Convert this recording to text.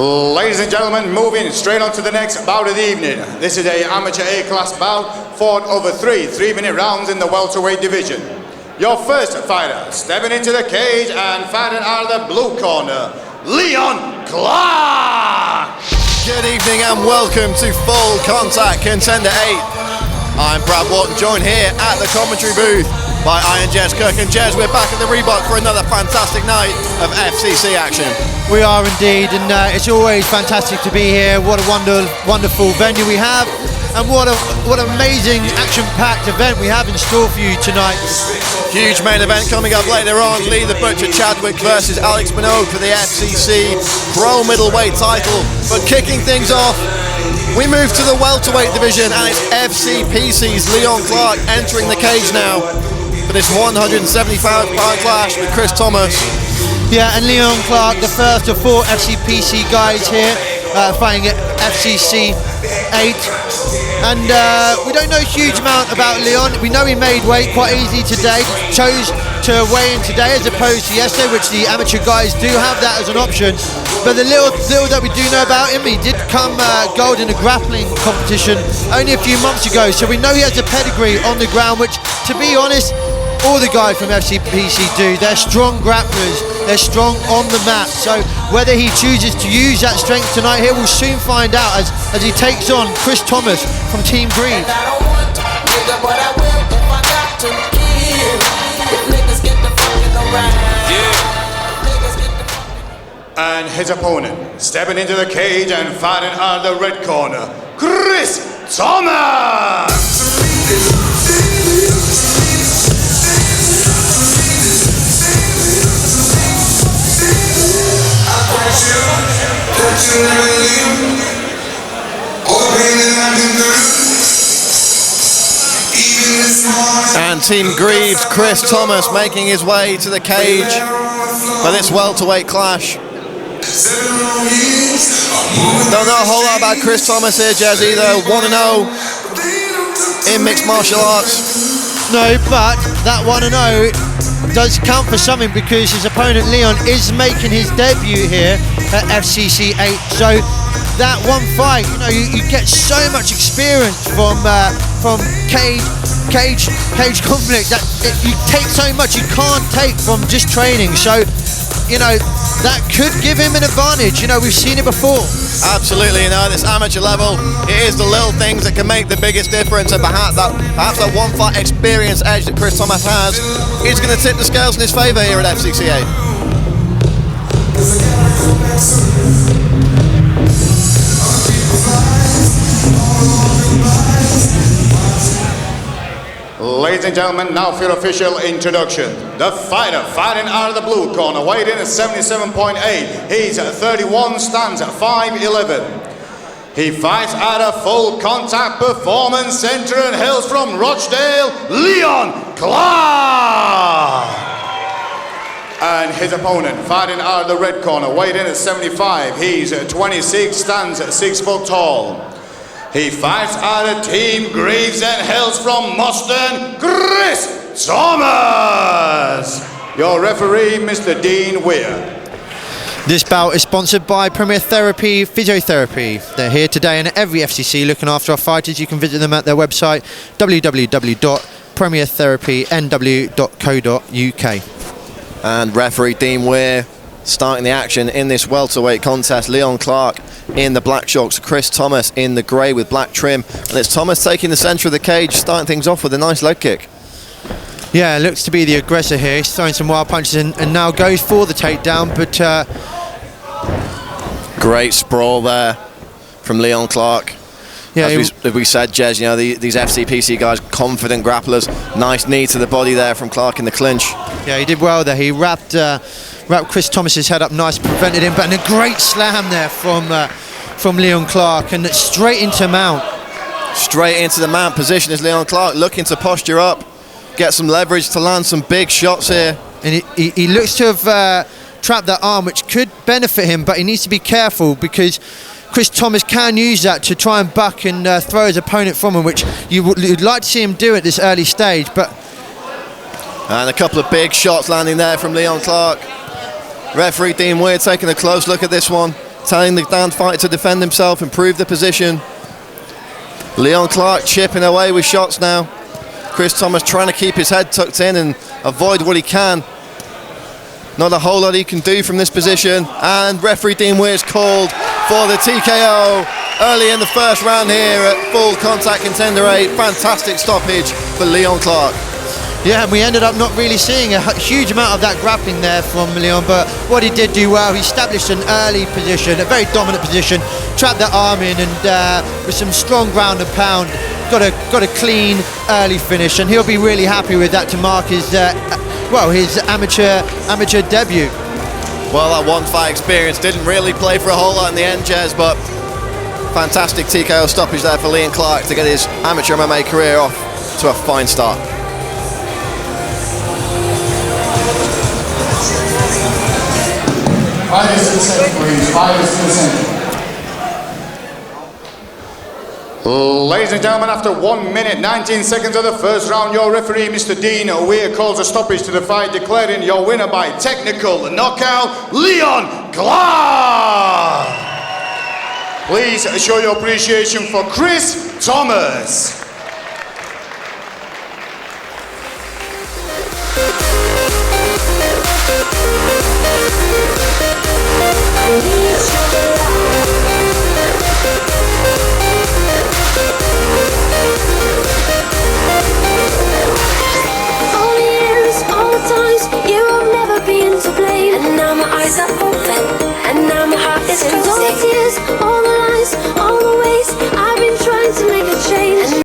Ladies and gentlemen, moving straight on to the next bout of the evening. This is a amateur A-class bout fought over three-minute rounds in the welterweight division. Your first fighter, stepping into the cage and fighting out of the blue corner, Leon Clarke. Good evening and welcome to Full Contact Contender 8. I'm Brad Wharton, joined here at the commentary booth by Iron Jez Cook. And Jez, we're back at the Reebok for another fantastic night of FCC action. We are indeed, and it's always fantastic to be here. What a wonderful venue we have, and what an amazing action-packed event we have in store for you tonight. Huge main event coming up later on. Lee the Butcher Chadwick versus Alex Minogue for the FCC Pro Middleweight title. But kicking things off, we move to the welterweight division, and it's FCPC's Leon Clarke entering the cage now for this 175-pound clash with Chris Thomas. Yeah, and Leon Clarke, the first of 4 FCPC guys here, fighting at FCC 8. And we don't know a huge amount about Leon. We know he made weight quite easily today, chose to weigh in today as opposed to yesterday, which the amateur guys do have that as an option. But the little that we do know about him, he did come gold in a grappling competition only a few months ago. So we know he has a pedigree on the ground, which, to be honest, all the guys from FCPC do. They're strong grapplers, they're strong on the mat. So whether he chooses to use that strength tonight here, we'll soon find out as he takes on Chris Thomas from Team Greaves. And his opponent, stepping into the cage and fighting out of the red corner, Chris Thomas! And Team Greaves, Chris Thomas making his way to the cage for this welterweight clash. Don't know a whole lot about Chris Thomas here, Jez, either. 1-0 in mixed martial arts. No, but that 1-0 does count for something because his opponent Leon is making his debut here at FCC 8. So that one fight, you get so much experience from cage conflict that you take so much you can't take from just training. So that could give him an advantage. We've seen it before. Absolutely, this amateur level, it is the little things that can make the biggest difference, and perhaps that one fight experience edge that Chris Thomas has is going to tip the scales in his favour here at FCC 8. Ladies and gentlemen, now for your official introduction. The fighter fighting out of the blue corner, weighed in at 77.8. He's 31, stands at 5'11". He fights at a full contact performance center and hails from Rochdale, Leon Clarke. And his opponent fighting out of the red corner, weighed in at 75. He's 26, stands at 6 foot tall. He fights out of Team Greaves and hails from Moston, Chris Thomas. Your referee, Mr. Dean Weir. This bout is sponsored by Premier Therapy Physiotherapy. They're here today and at every FCC looking after our fighters. You can visit them at their website, www.premiertherapynw.co.uk. And referee Dean Weir starting the action in this welterweight contest. Leon Clarke in the black shorts, Chris Thomas in the grey with black trim, and it's Thomas taking the centre of the cage, starting things off with a nice leg kick. Yeah, looks to be the aggressor here. He's throwing some wild punches and now goes for the takedown, but great sprawl there from Leon Clarke. Yeah, as we said, Jez, these FCPC guys, confident grapplers. Nice knee to the body there from Clarke in the clinch. Yeah, he did well there. He wrapped Chris Thomas's head up nice, prevented him, but a great slam there from Leon Clarke, and straight into mount. Straight into the mount position is Leon Clarke, looking to posture up, get some leverage to land some big shots here. And he looks to have trapped that arm, which could benefit him, but he needs to be careful because Chris Thomas can use that to try and buck and throw his opponent from him, which you'd like to see him do at this early stage. And a couple of big shots landing there from Leon Clarke. Referee Dean Weir taking a close look at this one. telling the Dan fighter to defend himself, improve the position. Leon Clarke chipping away with shots now. Chris Thomas trying to keep his head tucked in and avoid what he can. Not a whole lot he can do from this position. And referee Dean Weir's called for the TKO early in the first round here at full contact contender 8. Fantastic stoppage for Leon Clarke. Yeah, and we ended up not really seeing a huge amount of that grappling there from Leon, but what he did do well, he established an early position, a very dominant position, trapped that arm in, and with some strong ground and pound, got a clean early finish, and he'll be really happy with that to mark his his amateur debut. Well, that one fight experience didn't really play for a whole lot in the end, Jez, but fantastic TKO stoppage there for Leon Clarke to get his amateur MMA career off to a fine start. Fighters to the center, please. Fighters to the center. Ladies and gentlemen, after 1 minute 19 seconds of the first round, your referee, Mr. Dean Weir, calls a stoppage to the fight, declaring your winner by technical knockout, Leon Clarke. Please show your appreciation for Chris Thomas. And now my heart is closed. All the tears, all the lies, all the ways I've been trying to